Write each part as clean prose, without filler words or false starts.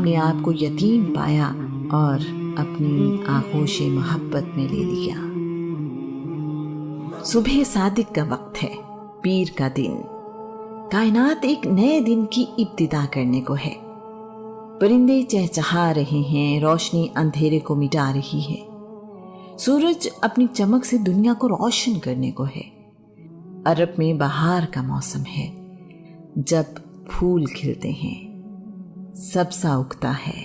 اپنے آپ کو یتیم پایا اور اپنی آغوش محبت میں لے لیا۔ صبح صادق کا وقت ہے، پیر کا دن۔ کائنات ایک نئے دن کی ابتدا کرنے کو ہے۔ پرندے چہچہا رہے ہیں، روشنی اندھیرے کو مٹا رہی ہے، سورج اپنی چمک سے دنیا کو روشن کرنے کو ہے۔ عرب میں بہار کا موسم ہے، جب پھول کھلتے ہیں، سبزہ اگتا ہے،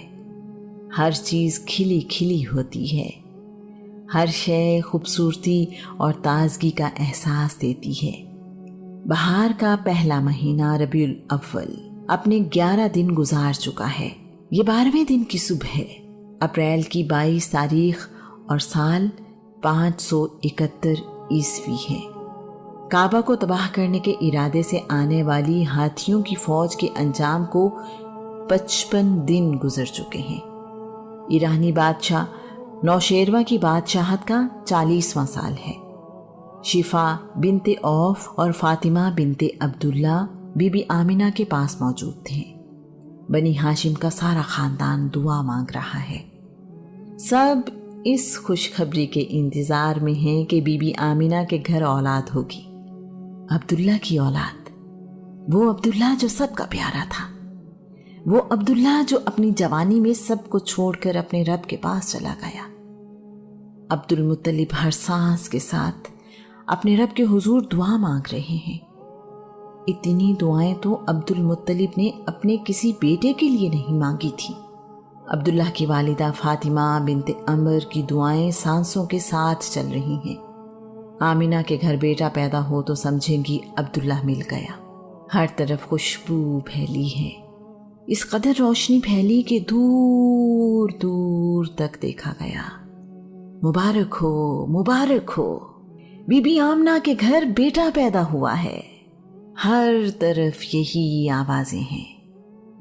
ہر چیز کھلی کھلی ہوتی ہے، ہر شے خوبصورتی اور تازگی کا احساس دیتی ہے۔ بہار کا پہلا مہینہ ربیع الاول اپنے 11 دن گزار چکا ہے۔ یہ 12ویں دن کی صبح ہے، اپریل کی 22 تاریخ اور سال 571 عیسوی ہے۔ کعبہ کو تباہ کرنے کے ارادے سے آنے والی ہاتھیوں کی فوج کے انجام کو 55 دن گزر چکے ہیں۔ ایرانی بادشاہ نوشیروہ کی بادشاہت کا 40واں سال ہے۔ شفا بنت عوف اور فاطمہ بنت عبداللہ بی بی آمنہ کے پاس موجود تھے۔ بنی ہاشم کا سارا خاندان دعا مانگ رہا ہے۔ سب اس خوشخبری کے انتظار میں ہیں کہ بی بی آمنہ کے گھر اولاد ہوگی، عبداللہ کی اولاد، وہ عبداللہ جو سب کا پیارا تھا، وہ عبداللہ جو اپنی جوانی میں سب کو چھوڑ کر اپنے رب کے پاس چلا گیا۔ عبد المطلب ہر سانس کے ساتھ اپنے رب کے حضور دعا مانگ رہے ہیں۔ اتنی دعائیں تو عبد المطلب نے اپنے کسی بیٹے کے لیے نہیں مانگی تھی۔ عبداللہ کی والدہ فاطمہ بنت عمر کی دعائیں سانسوں کے ساتھ چل رہی ہیں۔ آمنہ کے گھر بیٹا پیدا ہو تو سمجھیں گی عبداللہ مل گیا۔ ہر طرف خوشبو پھیلی ہے، اس قدر روشنی پھیلی کہ دور دور تک دیکھا گیا۔ مبارک ہو، مبارک ہو، بی بی آمنہ کے گھر بیٹا پیدا ہوا ہے۔ ہر طرف یہی آوازیں ہیں۔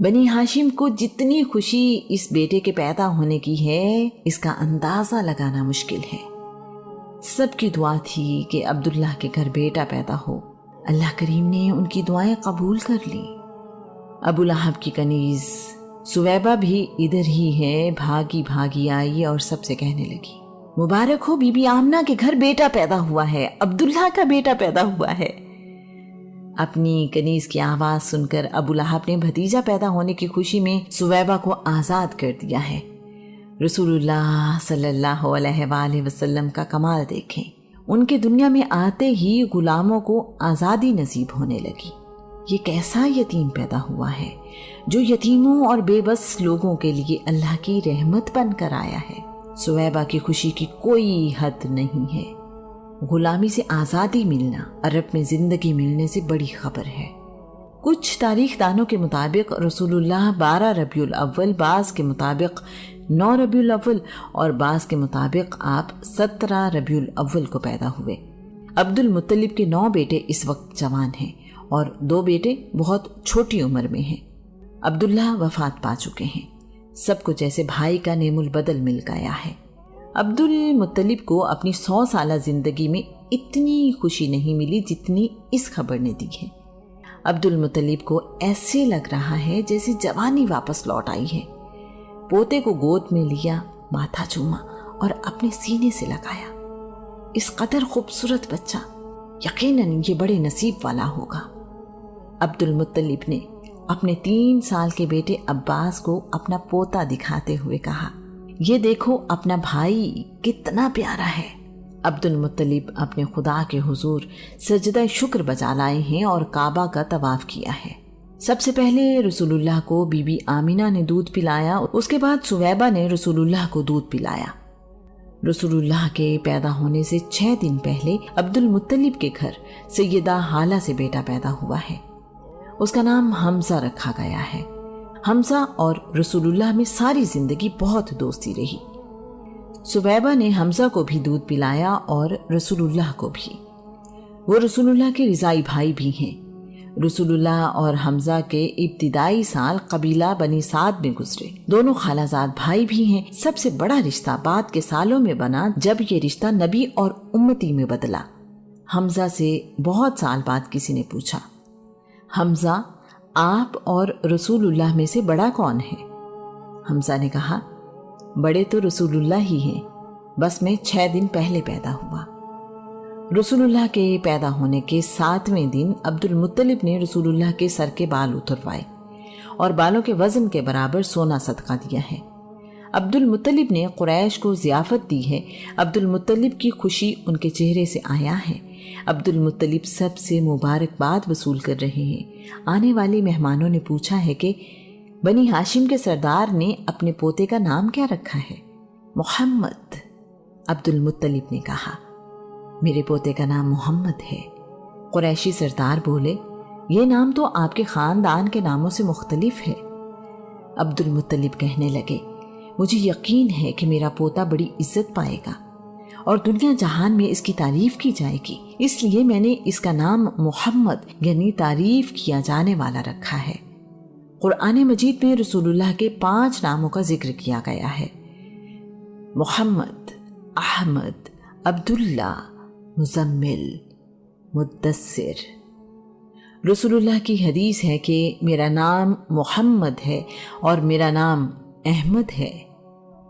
بنی ہاشم کو جتنی خوشی اس بیٹے کے پیدا ہونے کی ہے، اس کا اندازہ لگانا مشکل ہے۔ سب کی دعا تھی کہ عبداللہ کے گھر بیٹا پیدا ہو۔ اللہ کریم نے ان کی دعائیں قبول کر لیں۔ ابو لہب کی کنیز سویبہ بھی ادھر ہی ہے، بھاگی بھاگی آئی اور سب سے کہنے لگی، مبارک ہو، بی بی آمنہ کے گھر بیٹا پیدا ہوا ہے، عبداللہ کا بیٹا پیدا ہوا ہے۔ اپنی کنیز کی آواز سن کر ابو لہب نے بھتیجا پیدا ہونے کی خوشی میں سویبہ کو آزاد کر دیا ہے۔ رسول اللہ صلی اللہ علیہ وآلہ وسلم کا کمال دیکھیں، ان کے دنیا میں آتے ہی غلاموں کو آزادی نصیب ہونے لگی۔ یہ کیسا یتیم پیدا ہوا ہے جو یتیموں اور بے بس لوگوں کے لیے اللہ کی رحمت بن کر آیا ہے۔ سویبہ کی خوشی کی کوئی حد نہیں ہے۔ غلامی سے آزادی ملنا عرب میں زندگی ملنے سے بڑی خبر ہے۔ کچھ تاریخ دانوں کے مطابق رسول اللہ 12 ربیع الاول، بعض کے مطابق 9 ربیع الاول اور بعض کے مطابق آپ 17 ربیع الاول کو پیدا ہوئے۔ عبد المطلب کے 9 بیٹے اس وقت جوان ہیں اور 2 بیٹے بہت چھوٹی عمر میں ہیں۔ عبداللہ وفات پا چکے ہیں۔ سب کو جیسے بھائی کا نعم البدل مل گیا ہے۔ عبد المطلب کو اپنی 100 سالہ زندگی میں اتنی خوشی نہیں ملی جتنی اس خبر نے دی ہے۔ عبد المطلب کو ایسے لگ رہا ہے جیسے جوانی واپس لوٹ آئی ہے۔ پوتے کو گود میں لیا، ماتھا چوما اور اپنے سینے سے لگایا۔ اس قدر خوبصورت بچہ، یقیناً یہ بڑے نصیب والا ہوگا۔ عبد المطلب نے اپنے 3 سال کے بیٹے عباس کو اپنا پوتا دکھاتے ہوئے کہا، یہ دیکھو اپنا بھائی کتنا پیارا ہے۔ عبد المطلب اپنے خدا کے حضور سجدہ شکر بجا لائے ہیں اور کعبہ کا طواف کیا ہے۔ سب سے پہلے رسول اللہ کو بی بی آمنہ نے دودھ پلایا، اس کے بعد سویبہ نے رسول اللہ کو دودھ پلایا۔ رسول اللہ کے پیدا ہونے سے 6 دن پہلے عبد المطلب کے گھر سیدہ ہالہ سے بیٹا پیدا ہوا ہے۔ اس کا نام حمزہ رکھا گیا ہے۔ حمزہ اور رسول اللہ میں ساری زندگی بہت دوستی رہی۔ سویبہ نے حمزہ کو بھی دودھ پلایا اور رسول اللہ کو بھی۔ وہ رسول اللہ کے رضائی بھائی بھی ہیں۔ رسول اللہ اور حمزہ کے ابتدائی سال قبیلہ بنی سعد میں گزرے۔ دونوں خالہ زاد بھائی بھی ہیں۔ سب سے بڑا رشتہ بعد کے سالوں میں بنا جب یہ رشتہ نبی اور امتی میں بدلا۔ حمزہ سے بہت سال بعد کسی نے پوچھا، حمزہ، آپ اور رسول اللہ میں سے بڑا کون ہے؟ حمزہ نے کہا بڑے تو رسول اللہ ہی ہیں، بس میں 6 دن پہلے پیدا ہوا۔ رسول اللہ کے پیدا ہونے کے 7ویں دن عبد المطلب نے رسول اللہ کے سر کے بال اتروائے اور بالوں کے وزن کے برابر سونا صدقہ دیا ہے۔ عبد المطلب نے قریش کو ضیافت دی ہے۔ عبد المطلب کی خوشی ان کے چہرے سے آیا ہے۔ عبد المطلب سب سے مبارکباد وصول کر رہے ہیں۔ آنے والے مہمانوں نے پوچھا ہے کہ بنی ہاشم کے سردار نے اپنے پوتے کا نام کیا رکھا ہے؟ محمد۔ عبد المطلب نے کہا میرے پوتے کا نام محمد ہے۔ قریشی سردار بولے یہ نام تو آپ کے خاندان کے ناموں سے مختلف ہے۔ عبد المطلب کہنے لگے مجھے یقین ہے کہ میرا پوتا بڑی عزت پائے گا اور دنیا جہان میں اس کی تعریف کی جائے گی، اس لیے میں نے اس کا نام محمد یعنی تعریف کیا جانے والا رکھا ہے۔ قرآن مجید میں رسول اللہ کے 5 ناموں کا ذکر کیا گیا ہے: محمد، احمد، عبداللہ، مزمل، مدثر۔ رسول اللہ کی حدیث ہے کہ میرا نام محمد ہے اور میرا نام احمد ہے۔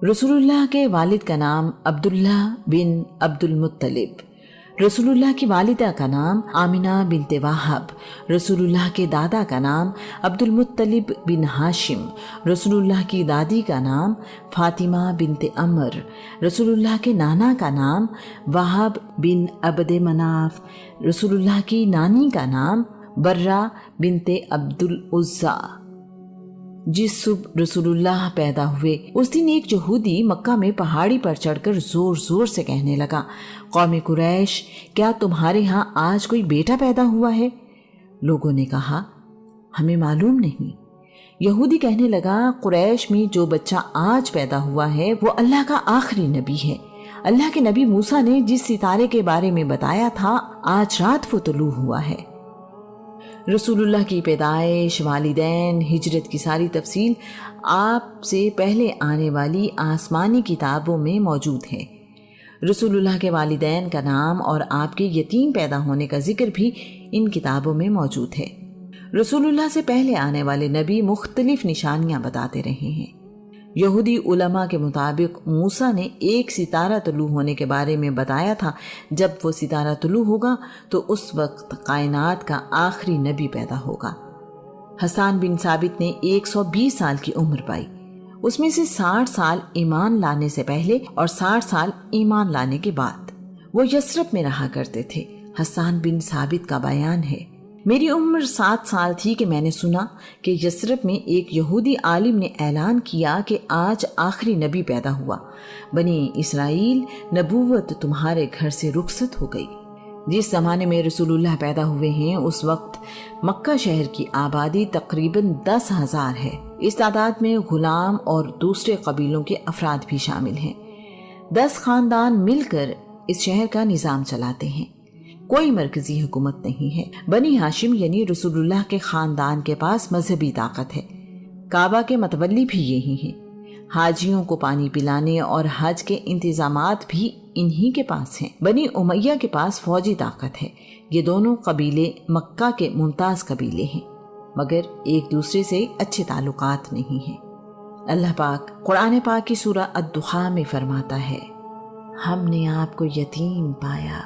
رسول اللہ کے والد کا نام عبداللہ بن عبد المطلب، رسول اللہ کی والدہ کا نام آمنہ بنت وہب، رسول اللہ کے دادا کا نام عبد المطلب بن ہاشم، رسول اللہ کی دادی کا نام فاطمہ بنت عمر، رسول اللہ کے نانا کا نام وہب بن عبد مناف، رسول اللہ کی نانی کا نام برہ بنت عبد العزیٰ۔ جس صبح رسول اللہ پیدا ہوئے اس دن ایک یہودی مکہ میں پہاڑی پر چڑھ کر زور زور سے کہنے لگا قوم قریش کیا تمہارے ہاں آج کوئی بیٹا پیدا ہوا ہے؟ لوگوں نے کہا ہمیں معلوم نہیں۔ یہودی کہنے لگا قریش میں جو بچہ آج پیدا ہوا ہے وہ اللہ کا آخری نبی ہے۔ اللہ کے نبی موسیٰ نے جس ستارے کے بارے میں بتایا تھا آج رات وہ طلوع ہوا ہے۔ رسول اللہ کی پیدائش، والدین، ہجرت کی ساری تفصیل آپ سے پہلے آنے والی آسمانی کتابوں میں موجود ہے۔ رسول اللہ کے والدین کا نام اور آپ کے یتیم پیدا ہونے کا ذکر بھی ان کتابوں میں موجود ہے۔ رسول اللہ سے پہلے آنے والے نبی مختلف نشانیاں بتاتے رہے ہیں۔ یہودی علماء کے مطابق موسیٰ نے ایک ستارہ طلوع ہونے کے بارے میں بتایا تھا، جب وہ ستارہ طلوع ہوگا تو اس وقت کائنات کا آخری نبی پیدا ہوگا۔ حسان بن ثابت نے 120 سال کی عمر پائی، اس میں سے 60 سال ایمان لانے سے پہلے اور 60 سال ایمان لانے کے بعد۔ وہ یثرب میں رہا کرتے تھے۔ حسان بن ثابت کا بیان ہے میری عمر 7 سال تھی کہ میں نے سنا کہ یثرب میں ایک یہودی عالم نے اعلان کیا کہ آج آخری نبی پیدا ہوا، بنی اسرائیل نبوت تمہارے گھر سے رخصت ہو گئی۔ جس زمانے میں رسول اللہ پیدا ہوئے ہیں اس وقت مکہ شہر کی آبادی تقریباً 10,000 ہے۔ اس تعداد میں غلام اور دوسرے قبیلوں کے افراد بھی شامل ہیں۔ 10 خاندان مل کر اس شہر کا نظام چلاتے ہیں۔ کوئی مرکزی حکومت نہیں ہے۔ بنی ہاشم یعنی رسول اللہ کے خاندان کے پاس مذہبی طاقت ہے۔ کعبہ کے متولی بھی یہی ہیں۔ حاجیوں کو پانی پلانے اور حج کے انتظامات بھی انہی کے پاس ہیں۔ بنی امیہ کے پاس فوجی طاقت ہے۔ یہ دونوں قبیلے مکہ کے ممتاز قبیلے ہیں، مگر ایک دوسرے سے اچھے تعلقات نہیں ہیں۔ اللہ پاک قرآن پاک کی سورہ الدخا میں فرماتا ہے ہم نے آپ کو یتیم پایا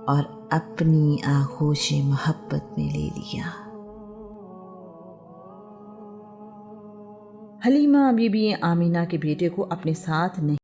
اور اپنی آغوش محبت میں لے لیا۔ حلیمہ بی بی آمینہ کے بیٹے کو اپنے ساتھ نہیں